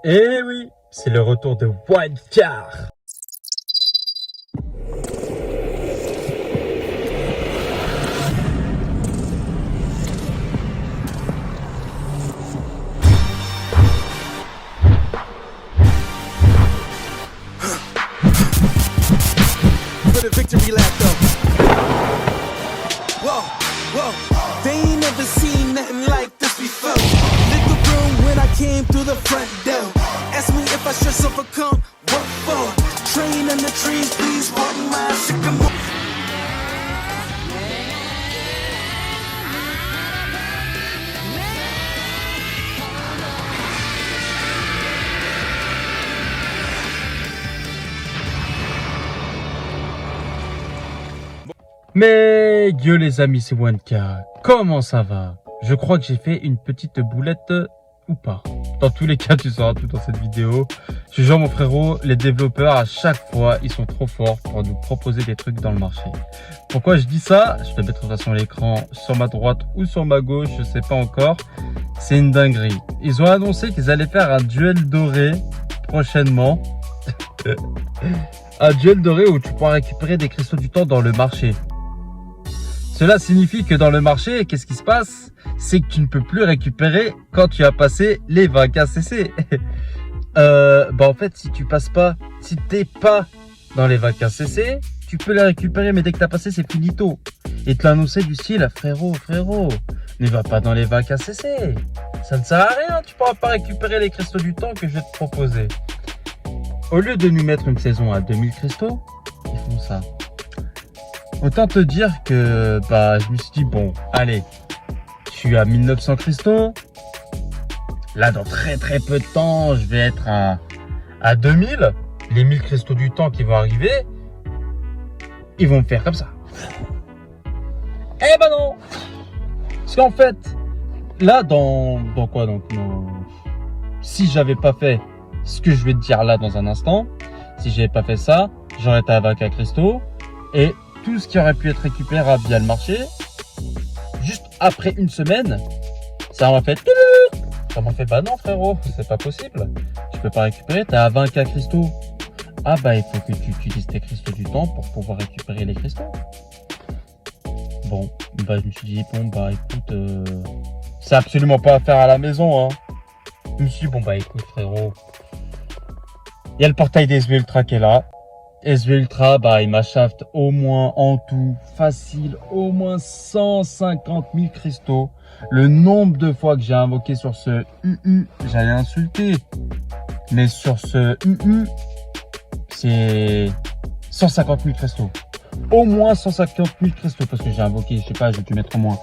Eh oui, c'est le retour de Wildcard. For the victory lap though. Whoa, whoa, they ain't never seen nothing like this before. Lit the room when I came through the front door. Ask me if I should overcome. What for? Train in the trees, please pardon my sycamore. Mais Dieu les amis, c'est Wanka. Comment ça va? Je crois que j'ai fait une petite boulette ou pas. Dans tous les cas, tu sauras tout dans cette vidéo. Je jure mon frérot, les développeurs à chaque fois, ils sont trop forts pour nous proposer des trucs dans le marché. Pourquoi je dis ça? Je te mettrai de toute façon l'écran sur ma droite ou sur ma gauche, je sais pas encore. C'est une dinguerie. Ils ont annoncé qu'ils allaient faire un duel doré prochainement. Un duel doré où tu pourras récupérer des cristaux du temps dans le marché. Cela signifie que dans le marché, qu'est-ce qui se passe? C'est que tu ne peux plus récupérer quand tu as passé les 20K CC. En fait, si tu passes pas, si t'es pas dans les 20K CC, tu peux les récupérer, mais dès que t'as passé, c'est finito. Et te l'annoncer du style, frérot, ne va pas dans les 20K CC. Ça ne sert à rien, tu pourras pas récupérer les cristaux du temps que je vais te proposer. Au lieu de nous mettre une saison à 2000 cristaux, ils font ça. Autant te dire que je me suis dit, bon, allez, je suis à 1900 cristaux. Là, dans très peu de temps, je vais être à 2000. Les 1000 cristaux du temps qui vont arriver, ils vont me faire comme ça. Eh ben non! Parce qu'en fait, là, si j'avais pas fait ce que je vais te dire là dans un instant, si j'avais pas fait ça, j'aurais été à 20K cristaux et tout ce qui aurait pu être récupérable via le marché, juste après une semaine, ça m'a fait bah non frérot, c'est pas possible, tu peux pas récupérer, t'es à 20K cristaux. Ah il faut que tu utilises tes cristaux du temps pour pouvoir récupérer les cristaux. Bon, je me suis dit écoute, c'est absolument pas à faire à la maison, hein. Je me suis dit écoute frérot, il y a le portail des SV Ultra qui est là. SV Ultra, il m'a shaft au moins en tout, facile, au moins 150 000 cristaux. Le nombre de fois que j'ai invoqué sur ce j'allais insulter. Mais sur ce c'est 150 000 cristaux. Au moins 150 000 cristaux parce que j'ai invoqué, je sais pas, j'ai dû mettre au moins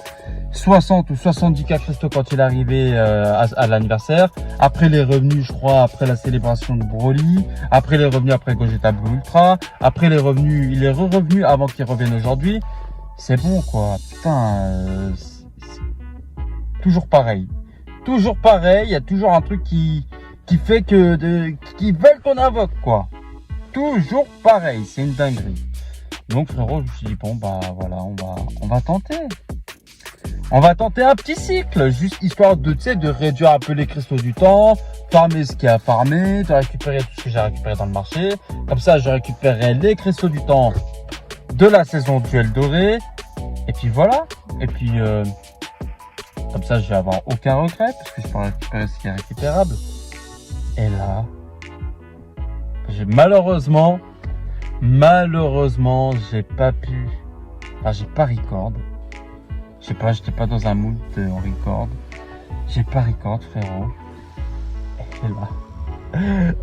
60 ou 70K cristaux quand il est arrivé à l'anniversaire. Après les revenus, je crois, après la célébration de Broly. Après les revenus après Gogeta Blue Ultra. Après les revenus, il est revenu avant qu'il revienne aujourd'hui. C'est bon quoi, putain, toujours pareil. Toujours pareil, il y a toujours un truc qui fait qui veulent qu'on invoque quoi. Toujours pareil, c'est une dinguerie. Donc frérot, je me suis dit voilà, on va tenter. On va tenter un petit cycle, juste histoire de réduire un peu les cristaux du temps, farmer ce qu'il y a à farmer, de récupérer tout ce que j'ai récupéré dans le marché. Comme ça, je récupérerai les cristaux du temps de la saison duel doré. Et puis voilà. Et puis, comme ça, je vais avoir aucun regret, parce que je peux récupérer ce qui est récupérable. Et là, malheureusement, j'ai pas pu, j'ai pas record. Je sais pas, j'étais pas dans un mood de record. J'ai pas record, frérot.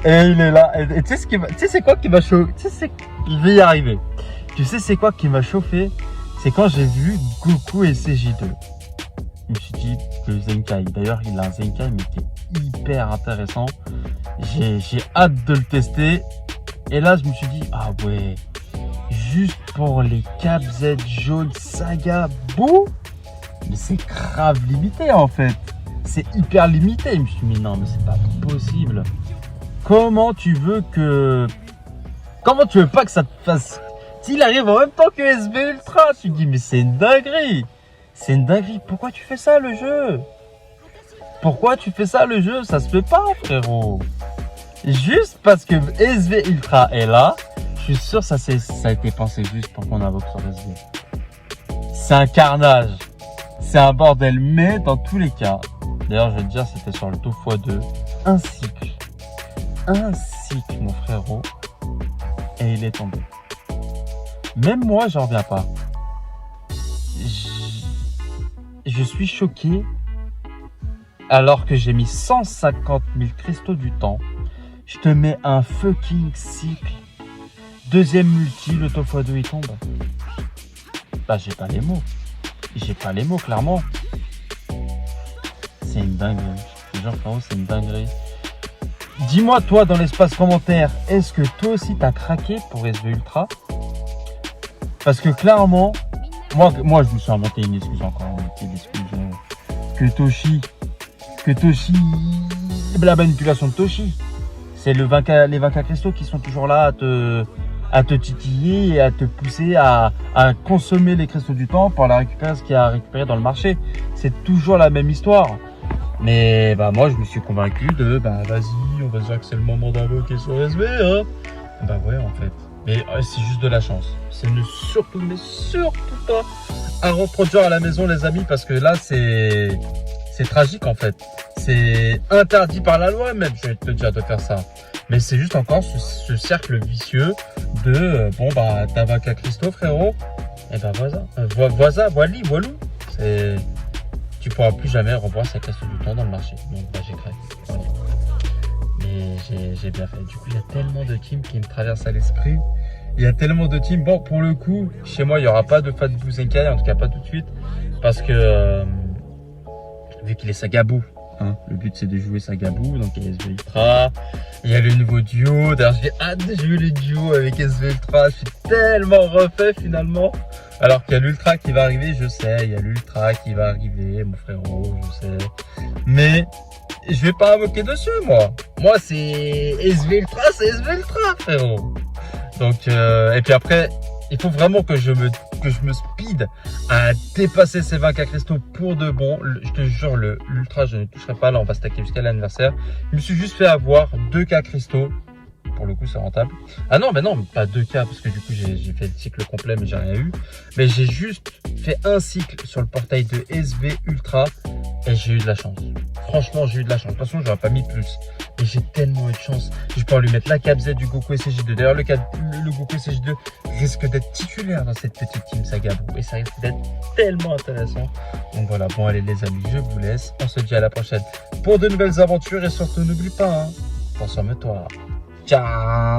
Et il est là. Et tu sais c'est quoi qui m'a chauffé? Je vais y arriver. Tu sais c'est quoi qui m'a chauffé? C'est quand j'ai vu Goku et CJ2. Je me suis dit que le Zenkai, d'ailleurs il a un Zenkai mais qui est hyper intéressant. J'ai hâte de le tester. Et là je me suis dit, ah ouais, juste pour les Cap Z jaune saga bouh. Mais c'est grave limité en fait. C'est hyper limité. Je me suis dit, mais non, mais c'est pas possible. Comment tu veux pas que ça te fasse. S'il arrive en même temps que SV Ultra, tu te dis, mais c'est une dinguerie. C'est une dinguerie. Pourquoi tu fais ça le jeu? Pourquoi tu fais ça le jeu? Ça se fait pas, frérot. Juste parce que SV Ultra est là, je suis sûr que ça a été pensé juste pour qu'on invoque sur SV. C'est un carnage. C'est un bordel, mais dans tous les cas, d'ailleurs je vais te dire, c'était sur le taux x2, un cycle, mon frérot, et il est tombé. Même moi, j'en reviens pas. Je suis choqué, alors que j'ai mis 150 000 cristaux du temps. Je te mets un fucking cycle. Deuxième multi, le taux x2 il tombe. Bah j'ai pas les mots. J'ai pas les mots, clairement. C'est une dinguerie. Je te jure, frérot, c'est une dinguerie. Dis-moi, toi, dans l'espace commentaire, est-ce que toi aussi t'as craqué pour SV Ultra? Parce que clairement, moi je me suis inventé une excuse encore. Que Toshi, la manipulation de Toshi. C'est les 20K cristaux qui sont toujours là à te titiller et à te pousser à consommer les cristaux du temps pour la récupérer, ce qu'il y a à récupérer dans le marché. C'est toujours la même histoire. Mais bah moi je me suis convaincu de vas-y, on va dire que c'est le moment d'invoquer sur SV, hein. Bah ouais en fait. Mais c'est juste de la chance. C'est surtout pas à reproduire à la maison les amis, parce que là c'est tragique en fait. C'est interdit par la loi même, je vais te dire, de faire ça. Mais c'est juste encore ce cercle vicieux de t'as 20K cristaux frérot, et voilou. Tu pourras plus jamais revoir ces cristaux du temps dans le marché. Donc j'ai craqué. Voilà. Mais j'ai bien fait. Du coup il y a tellement de teams qui me traversent à l'esprit. Il y a tellement de teams. Bon, pour le coup, chez moi il n'y aura pas de Fat Bouzenkai, en tout cas pas tout de suite. Parce que vu qu'il est Sagabou, hein, le but c'est de jouer Sagabou, donc il y a SV Ultra, il y a le nouveau duo. D'ailleurs j'ai hâte de jouer le duo avec SV Ultra, je suis tellement refait finalement. Alors qu'il y a l'Ultra qui va arriver, je sais, il y a l'Ultra qui va arriver, mon frérot, je sais. Mais je vais pas invoquer dessus moi. Moi c'est SV Ultra, c'est SV Ultra frérot. Donc et puis après, il faut vraiment que je me speed à dépasser ces 20K cristaux pour de bon. Je te jure, l'ultra, je ne toucherai pas. Là, on va stacker jusqu'à l'anniversaire. Je me suis juste fait avoir 2K cristaux. Pour le coup, c'est rentable. Ah non, mais non, pas 2K, parce que du coup, j'ai fait le cycle complet, mais j'ai rien eu. Mais j'ai juste fait un cycle sur le portail de SV Ultra et j'ai eu de la chance. Franchement, j'ai eu de la chance. De toute façon, j'aurais pas mis plus. Et j'ai tellement eu de chance. Je peux lui mettre la cap Z du Goku SCJ2. D'ailleurs, le Goku SCJ2 risque d'être titulaire dans cette petite team Sagabou. Et ça risque d'être tellement intéressant. Donc voilà, bon allez les amis, je vous laisse. On se dit à la prochaine pour de nouvelles aventures. Et surtout, n'oublie pas, hein, consomme-toi. Ciao.